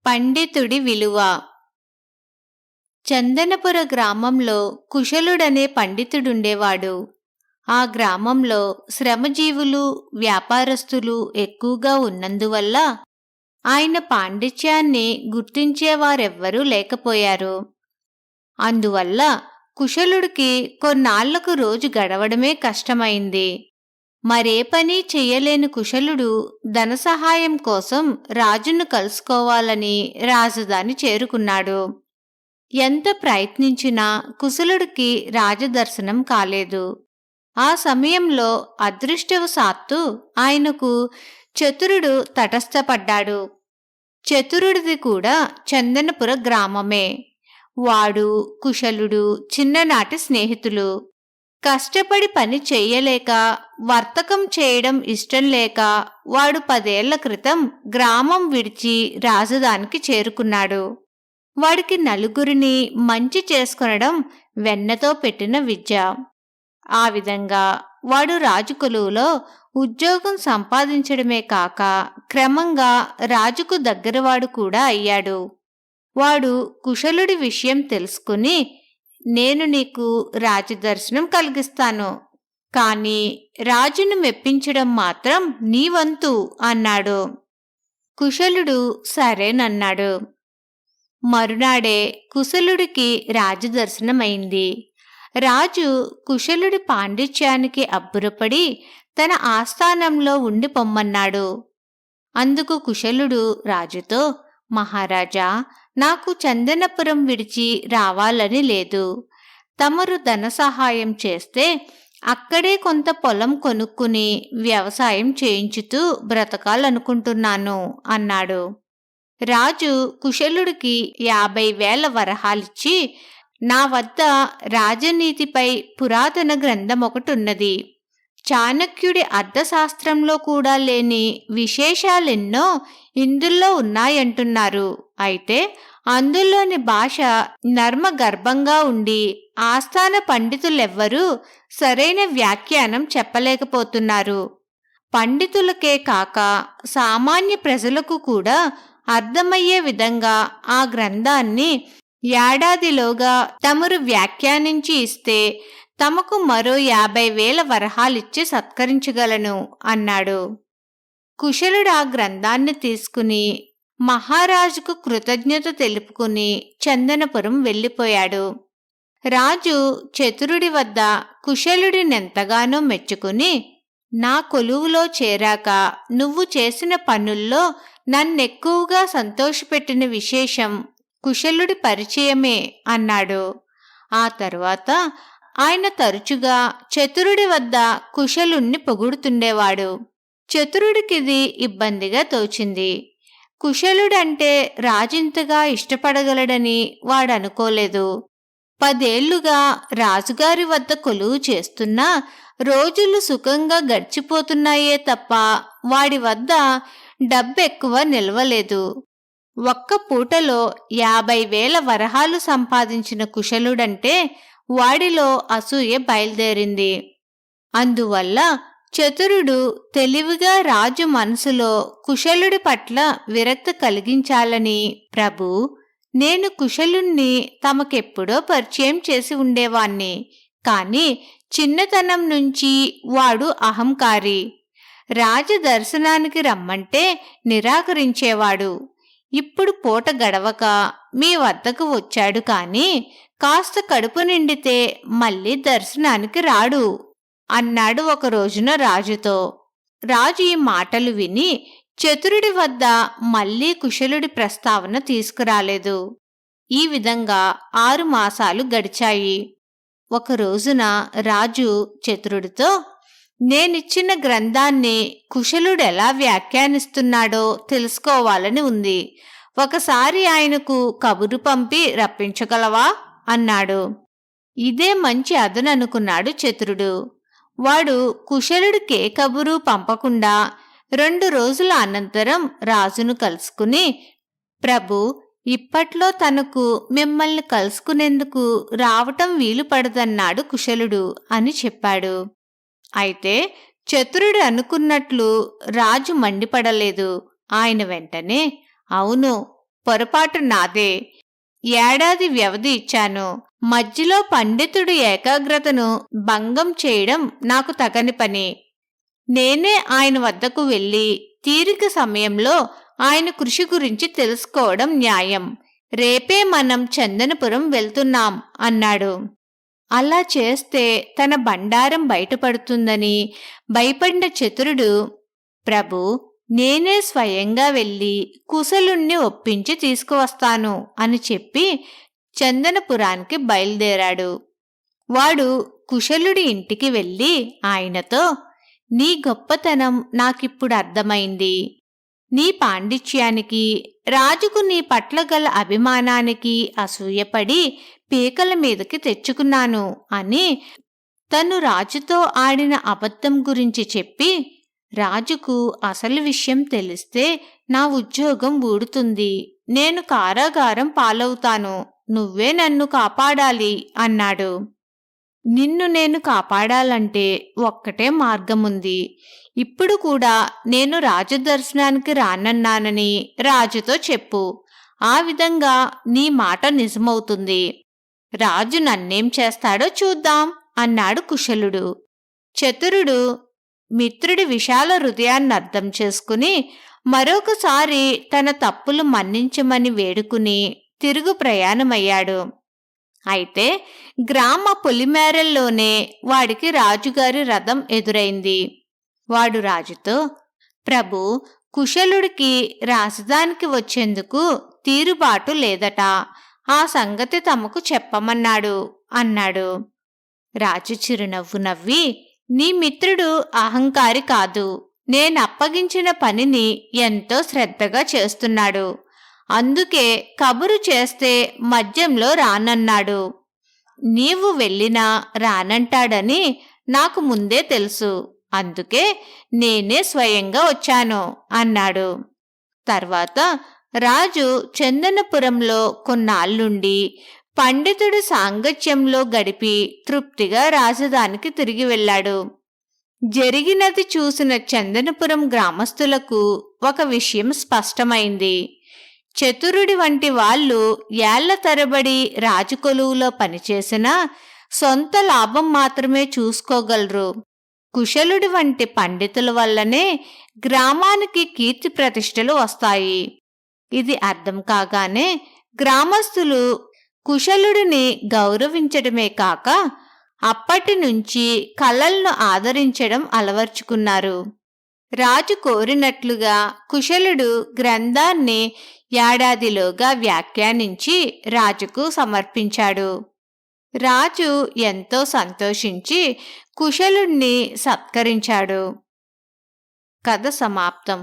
పండితుడి విలువ. చందనపుర గ్రామంలో కుశలుడనే పండితుడుండేవాడు. ఆ గ్రామంలో శ్రమజీవులు, వ్యాపారస్తులు ఎక్కువగా ఉన్నందువల్ల ఆయన పాండిత్యాన్ని గుర్తించేవారెవ్వరూ లేకపోయారు. అందువల్ల కుశలుడికి కొన్నాళ్లకు రోజు గడవడమే కష్టమైంది. మరే పని చెయ్యలేని కుశలుడు ధనసహాయం కోసం రాజును కలుసుకోవాలని రాజధాని చేరుకున్నాడు. ఎంత ప్రయత్నించినా కుశలుడికి రాజదర్శనం కాలేదు. ఆ సమయంలో అదృష్టవశాత్తు ఆయనకు చతురుడు తటస్థపడ్డాడు. చతురుడిది కూడా చందనపుర గ్రామమే. వాడు కుశలుడు చిన్ననాటి స్నేహితులు. కష్టపడి పని చెయ్యలేక, వర్తకం చేయడం ఇష్టం లేక వాడు 10 ఏళ్ల క్రితం గ్రామం విడిచి రాజధానికి చేరుకున్నాడు. వాడికి నలుగురిని మంచి చేసుకొనడం వెన్నతో పెట్టిన విద్య. ఆ విధంగా వాడు రాజు కొలువులో ఉద్యోగం సంపాదించడమే కాక క్రమంగా రాజుకు దగ్గరవాడు కూడా అయ్యాడు. వాడు కుశలుడి విషయం తెలుసుకుని, నేను నీకు రాజదర్శనం కలిగిస్తాను, కానీ రాజును మెప్పించడం మాత్రం నీ వంతు అన్నాడు. కుశలుడు సరేనన్నాడు. మరునాడే కుశలుడికి రాజదర్శనమైంది. రాజు కుశలుడి పాండిత్యానికి అబ్బురపడి తన ఆస్థానంలో ఉండి పొమ్మన్నాడు. అందుకు కుశలుడు రాజుతో, మహారాజా, నాకు చందనపురం విడిచి రావాలని లేదు. తమరు ధన సహాయం చేస్తే అక్కడే కొంత పొలం కొనుక్కుని వ్యవసాయం చేయించుతూ బ్రతకాలనుకుంటున్నాను అన్నాడు. రాజు కుశలుడికి 50,000 వరహాలిచ్చి, నా వద్ద రాజనీతిపై పురాతన గ్రంథం ఒకటున్నది. చాణక్యుడి అర్థశాస్త్రంలో కూడా లేని విశేషాలెన్నో ఇందులో ఉన్నాయంటున్నారు. అయితే అందులోని భాష నర్మగర్భంగా ఉండి ఆస్థాన పండితులెవ్వరూ సరైన వ్యాఖ్యానం చెప్పలేకపోతున్నారు. పండితులకే కాక సామాన్య ప్రజలకు కూడా అర్థమయ్యే విధంగా ఆ గ్రంథాన్ని ఏడాదిలోగా తమరు వ్యాఖ్యానించి ఇస్తే తమకు మరో 50,000 వరహాలిచ్చి సత్కరించగలను అన్నాడు. కుశలుడు ఆ గ్రంథాన్ని తీసుకుని మహారాజుకు కృతజ్ఞత తెలుపుకుని చందనపురం వెళ్ళిపోయాడు. రాజు చతురుడి వద్ద కుశలుడినెంతగానో మెచ్చుకుని, నా కొలువులో చేరాక నువ్వు చేసిన పనుల్లో నన్నెక్కువగా సంతోషపెట్టిన విశేషం కుశలుడి పరిచయమే అన్నాడు. ఆ తర్వాత ఆయన తరచుగా చతురుడి వద్ద కుశలుణ్ణి పొగుడుతుండేవాడు. చతురుడికిది ఇబ్బందిగా తోచింది. కుశలుడంటే రాజింతగా ఇష్టపడగలడని వాడనుకోలేదు. 10 ఏళ్లుగా రాజుగారి వద్ద కొలువు చేస్తున్నా రోజులు సుఖంగా గడిచిపోతున్నాయే తప్ప వాడి వద్ద డబ్బెక్కువ నిలవలేదు. ఒక్క పూటలో 50,000 వరహాలు సంపాదించిన కుశలుడంటే వాడిలో అసూయ బయలుదేరింది. అందువల్ల చతురుడు తెలివిగా రాజు మనసులో కుశలుడి పట్ల విరక్తి కలిగించాలని, ప్రభూ, నేను కుశలుణ్ణి తమకెప్పుడో పరిచయం చేసి ఉండేవాణ్ణి, కాని చిన్నతనం నుంచి వాడు అహంకారి. రాజదర్శనానికి రమ్మంటే నిరాకరించేవాడు. ఇప్పుడు పూట గడవక మీ వద్దకు వచ్చాడు, కాని కాస్త కడుపు నిండితే మళ్ళీ దర్శనానికి రాడు అన్నాడు ఒక రోజున రాజుతో. రాజు ఈ మాటలు విని చతురుడి వద్ద మళ్ళీ కుశలుడి ప్రస్తావన తీసుకురాలేదు. ఈ విధంగా 6 మాసాలు గడిచాయి. ఒక రోజున రాజు చతురుడితో, నేనిచ్చిన గ్రంథాన్ని కుశలుడెలా వ్యాఖ్యానిస్తున్నాడో తెలుసుకోవాలని ఉంది. ఒకసారి ఆయనకు కబురు పంపి రప్పించగలవా అన్నాడు. ఇదే మంచి అదననుకున్నాడు చతురుడు. వాడు కుశలుడికే కబురు పంపకుండా 2 రోజుల అనంతరం రాజును కలుసుకుని, ప్రభు, ఇప్పట్లో తనకు మిమ్మల్ని కలుసుకునేందుకు రావటం వీలు పడదన్నాడు కుశలుడు అని చెప్పాడు. అయితే చతురుడు అనుకున్నట్లు రాజు మండిపడలేదు. ఆయన వెంటనే, అవును, పొరపాటు నాదే. ఏడాది వ్యవధి ఇచ్చాను. మధ్యలో పండితుడి ఏకాగ్రతను భంగం చేయడం నాకు తగని పని. నేనే ఆయన వద్దకు వెళ్ళి తీరిక సమయంలో ఆయన కృషి గురించి తెలుసుకోవడం న్యాయం. రేపే మనం చందనపురం వెళ్తున్నాం అన్నాడు. అలా చేస్తే తన బండారం బయటపడుతుందని భయపడిన చతురుడు, ప్రభూ, నేనే స్వయంగా వెళ్ళి కుశలుణ్ణి ఒప్పించి తీసుకువస్తాను అని చెప్పి చందనపురానికి బయలుదేరాడు. వాడు కుశలుడి ఇంటికి వెళ్ళి ఆయనతో, నీ గొప్పతనం నాకిప్పుడు అర్థమైంది. నీ పాండిత్యానికి, రాజుకు నీ పట్ల గల అభిమానానికి అసూయపడి పీకల మీదకి తెచ్చుకున్నాను అని తను రాజుతో ఆడిన అబద్ధం గురించి చెప్పి, రాజుకు అసలు విషయం తెలిస్తే నా ఉద్యోగం ఊడుతుంది, నేను కారాగారం పాలవుతాను, నువ్వే నన్ను కాపాడాలి అన్నాడు. నిన్ను నేను కాపాడాలంటే ఒక్కటే మార్గముంది. ఇప్పుడు కూడా నేను రాజదర్శనానికి రానన్నానని రాజుతో చెప్పు. ఆ విధంగా నీ మాట నిజమవుతుంది. రాజు నన్నేం చేస్తాడో చూద్దాం అన్నాడు కుశలుడు. చతురుడు మిత్రుడి విశాల హృదయాన్ని అర్థం చేసుకుని మరొకసారి తన తప్పులు మన్నించమని వేడుకుని తిరుగు ప్రయాణమయ్యాడు. అయితే గ్రామ పొలిమేరల్లోనే వాడికి రాజుగారి రథం ఎదురైంది. వాడు రాజుతో, ప్రభూ, కుశలుడికి రాజధానికి వచ్చేందుకు తీరుబాటు లేదట, ఆ సంగతి తమకు చెప్పమన్నాడు అన్నాడు. రాజు చిరునవ్వు నవ్వి, నీ మిత్రుడు అహంకారి కాదు, నేనప్పగించిన పనిని ఎంతో శ్రద్ధగా చేస్తున్నాడు, అందుకే కబురు చేస్తే మధ్యంలో రానన్నాడు. నీవు వెళ్ళినా రానంటాడని నాకు ముందే తెలుసు, అందుకే నేనే స్వయంగా వచ్చాను అన్నాడు. తర్వాత రాజు చందనపురంలో కొన్నాళ్ళుండి పండితుడి సాంగత్యంలో గడిపి తృప్తిగా రాజధానికి తిరిగి వెళ్ళాడు. జరిగినది చూసిన చందనపురం గ్రామస్తులకు ఒక విషయం స్పష్టమైంది. చతురుడి వంటి వాళ్ళు ఏళ్ల తరబడి రాజకొలువులో పనిచేసినా సొంత లాభం మాత్రమే చూసుకోగలరు. కుశలుడి వంటి పండితుల వల్లనే గ్రామానికి కీర్తి ప్రతిష్టలు వస్తాయి. ఇది అర్థం కాగానే గ్రామస్తులు కుశలుడిని గౌరవించడమే కాక అప్పటి నుంచి కళలను ఆదరించడం అలవర్చుకున్నారు. రాజు కోరినట్లుగా కుశలుడు గ్రంథాన్ని ఏడాదిలోగా వ్యాఖ్యానించి రాజుకు సమర్పించాడు. రాజు ఎంతో సంతోషించి కుశలుణ్ణి సత్కరించాడు. కథ సమాప్తం.